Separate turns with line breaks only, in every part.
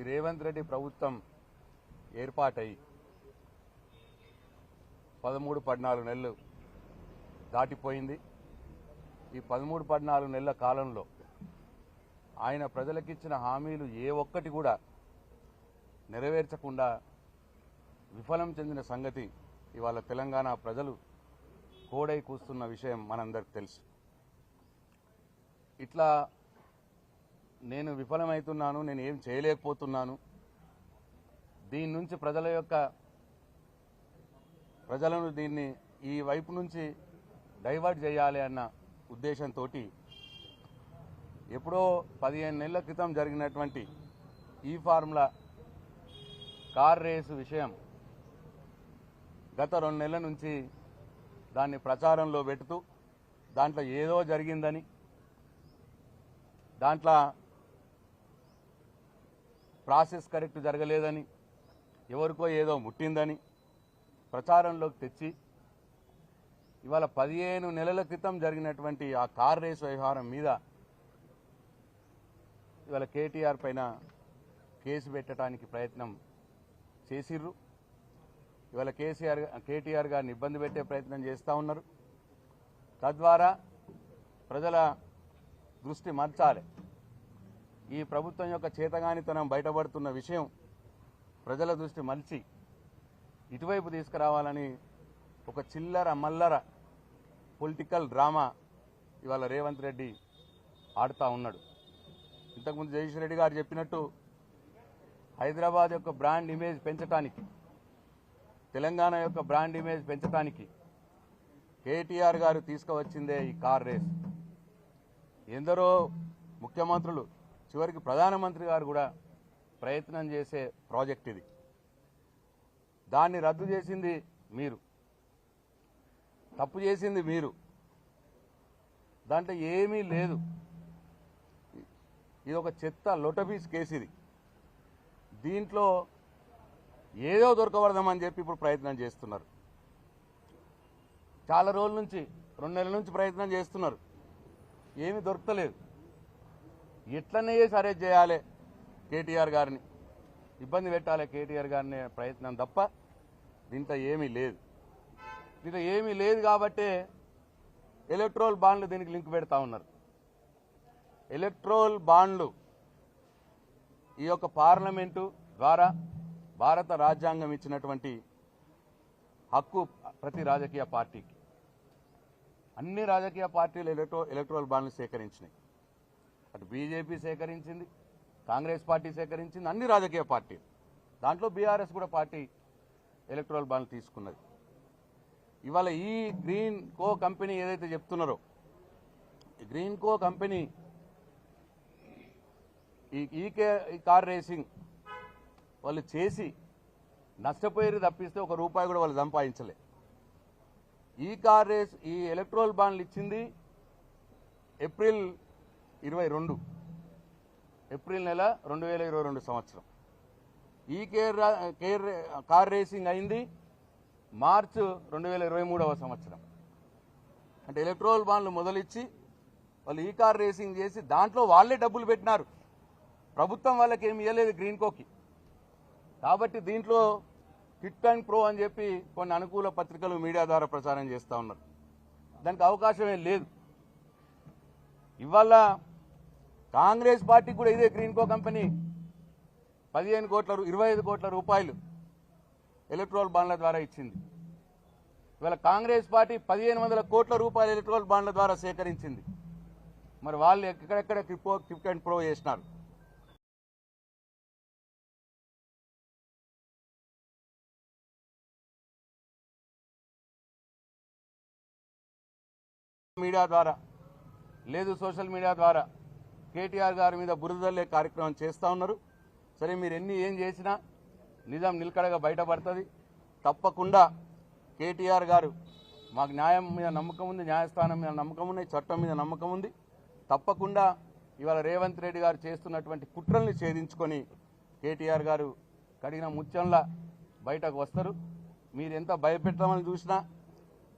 రేవంత్ రెడ్డి ప్రభుత్వం ఏర్పాటై 13-14 నెలలు దాటిపోయింది. ఈ 13-14 నెలల కాలంలో ఆయన ప్రజలకిచ్చిన హామీలు ఏ ఒక్కటి కూడా నెరవేర్చకుండా విఫలం చెందిన సంగతి ఇవాళ తెలంగాణ ప్రజలు కోడై కూస్తున్న విషయం మనందరికీ తెలుసు. ఇట్లా నేను విఫలమవుతున్నాను, నేను ఏం చేయలేకపోతున్నాను, దీని నుంచి ప్రజలను దీన్ని ఈ వైపు నుంచి డైవర్ట్ చేయాలి అన్న ఉద్దేశంతో ఎప్పుడో 15 నెలల క్రితం జరిగినటువంటి ఈ ఫార్ములా కార్ రేసు విషయం గత 2 నెలల నుంచి దాన్ని ప్రచారంలో పెడుతూ దాంట్లో ఏదో జరిగిందని, దాంట్లో ప్రాసెస్ కరెక్ట్ జరగలేదని, ఎవరికో ఏదో ముట్టిందని ప్రచారంలోకి తెచ్చి ఇవాళ 15 నెలల క్రితం జరిగినటువంటి ఆ కార్ రేసు వ్యవహారం మీద ఇవాళ కేటీఆర్ పైన కేసు పెట్టడానికి ప్రయత్నం చేసిర్రు. ఇవాళ కేటీఆర్ గారిని ఇబ్బంది పెట్టే ప్రయత్నం చేస్తూ ఉన్నారు. తద్వారా ప్రజల దృష్టి మార్చాలి. ఈ ప్రభుత్వం యొక్క చేతగానితనం బయటపడుతున్న విషయం ప్రజల దృష్టి మలిచి ఇటువైపు తీసుకురావాలని ఒక చిల్లర మల్లర పొలిటికల్ డ్రామా ఇవాళ రేవంత్ రెడ్డి ఆడుతూ ఉన్నాడు. ఇంతకుముందు జగదీష్ రెడ్డి గారు చెప్పినట్టు హైదరాబాద్ యొక్క బ్రాండ్ ఇమేజ్ పెంచడానికి, తెలంగాణ యొక్క బ్రాండ్ ఇమేజ్ పెంచడానికి కేటీఆర్ గారు తీసుకువచ్చిందే ఈ కార్ రేస్. ఎందరో ముఖ్యమంత్రులు, చివరికి ప్రధానమంత్రి గారు కూడా ప్రయత్నం చేసే ప్రాజెక్ట్ ఇది. దాన్ని రద్దు చేసింది మీరు, తప్పు చేసింది మీరు. దాంట్లో ఏమీ లేదు. ఇది ఒక చెత్త లొటపీస్ కేసు. ఇది దీంట్లో ఏదో దొరకబడదామని చెప్పి ఇప్పుడు ప్రయత్నం చేస్తున్నారు. చాలా రోజుల నుంచి, 2 నెలల నుంచి ప్రయత్నం చేస్తున్నారు. ఏమీ దొరకలేదు. ఎట్లనే చేసి అరెస్ట్ చేయాలి కేటీఆర్ గారిని, ఇబ్బంది పెట్టాలి కేటీఆర్ గారిని ప్రయత్నం తప్ప దీంట్లో ఏమీ లేదు. దీంట్లో ఏమీ లేదు కాబట్టే ఎలక్ట్రల్ బాండ్లు దీనికి లింక్ పెడతా ఉన్నారు. ఎలక్ట్రల్ బాండ్లు ఈ యొక్క పార్లమెంటు ద్వారా భారత రాజ్యాంగం ఇచ్చినటువంటి హక్కు ప్రతి రాజకీయ పార్టీకి. అన్ని రాజకీయ పార్టీలు ఎలక్ట్రల్ బాండ్లు సేకరించినాయి. అటు బీజేపీ సేకరించింది, కాంగ్రెస్ పార్టీ సేకరించింది, అన్ని రాజకీయ పార్టీలు. దాంట్లో బీఆర్ఎస్ కూడా పార్టీ ఎలక్ట్రల్ బాండ్లు తీసుకున్నది. ఇవాళ ఈ గ్రీన్ కో కంపెనీ ఏదైతే చెప్తున్నారో, ఈ గ్రీన్ కో కంపెనీ ఈ కార్ రేసింగ్ వాళ్ళు చేసి నష్టపోయేది తప్పిస్తే ₹1 కూడా వాళ్ళు సంపాదించలే. ఈ కార్ రేస్, ఈ ఎలక్ట్రల్ బాండ్లు ఇచ్చింది ఏప్రిల్ 22, ఏప్రిల్ నెల 2022 సంవత్సరం. ఈ కార్ రేసింగ్ అయింది మార్చి 2023 సంవత్సరం. అంటే ఎలక్ట్రల్ బాండ్లు మొదలిచ్చి వాళ్ళు ఈ కార్ రేసింగ్ చేసి దాంట్లో వాళ్ళే డబ్బులు పెట్టినారు. ప్రభుత్వం వాళ్ళకి ఏమి ఇవ్వలేదు గ్రీన్ కోకి. కాబట్టి దీంట్లో హిట్ అండ్ ప్రో అని చెప్పి కొన్ని అనుకూల పత్రికలు మీడియా ద్వారా ప్రచారం చేస్తూ ఉన్నారు. దానికి అవకాశమే లేదు. ఇవాళ కాంగ్రెస్ పార్టీకి కూడా ఇదే గ్రీన్ కో కంపెనీ 25 కోట్ల రూపాయలు ఎలక్ట్రల్ బాండ్ల ద్వారా ఇచ్చింది. ఇవాళ కాంగ్రెస్ పార్టీ 1500 కోట్ల రూపాయలు ఎలక్ట్రల్ బాండ్ల ద్వారా సేకరించింది. మరి వాళ్ళు ఎక్కడెక్కడ హిట్ అండ్ ప్రో చేసినారు. మీడియా ద్వారా లేదు, సోషల్ మీడియా ద్వారా కేటీఆర్ గారి మీద బురదల్లే కార్యక్రమం చేస్తూ ఉన్నారు. సరే, మీరు ఏం చేసినా నిజం నిలకడగా బయటపడుతుంది. తప్పకుండా కేటీఆర్ గారు, మాకు న్యాయం మీద నమ్మకం ఉంది, న్యాయస్థానం మీద నమ్మకం ఉంది, చట్టం మీద నమ్మకం ఉంది. తప్పకుండా ఇవాళ రేవంత్ రెడ్డి గారు చేస్తున్నటువంటి కుట్రల్ని ఛేదించుకొని కేటీఆర్ గారు కడిగిన ముత్యంలా బయటకు వస్తారు. మీరు ఎంత భయపెట్టమని చూసినా,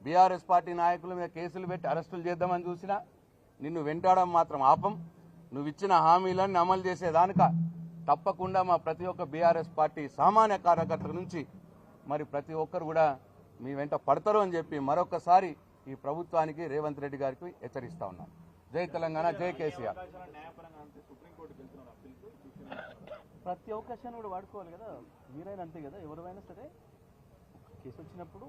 బీఆర్ఎస్ పార్టీ నాయకుల మీద కేసులు పెట్టి అరెస్టులు చేద్దామని చూసినా నిన్ను వెంటాడడం మాత్రం ఆపం. నువ్వు ఇచ్చిన హామీలన్నీ అమలు చేసేదానిక తప్పకుండా మా ప్రతి ఒక్క బీఆర్ఎస్ పార్టీ సామాన్య కార్యకర్తల నుంచి మరి ప్రతి ఒక్కరు కూడా మీ వెంట పడతారు అని చెప్పి మరొకసారి ఈ ప్రభుత్వానికి రేవంత్ రెడ్డి గారికి హెచ్చరిస్తా ఉన్నాం. జై తెలంగాణ, జై కేసీఆర్.
ప్రతి అవకాశాన్ని కూడా వాడుకోవాలి కదా, మీరైనా అంతే కదా, ఎవరైనా సరే కేసు వచ్చినప్పుడు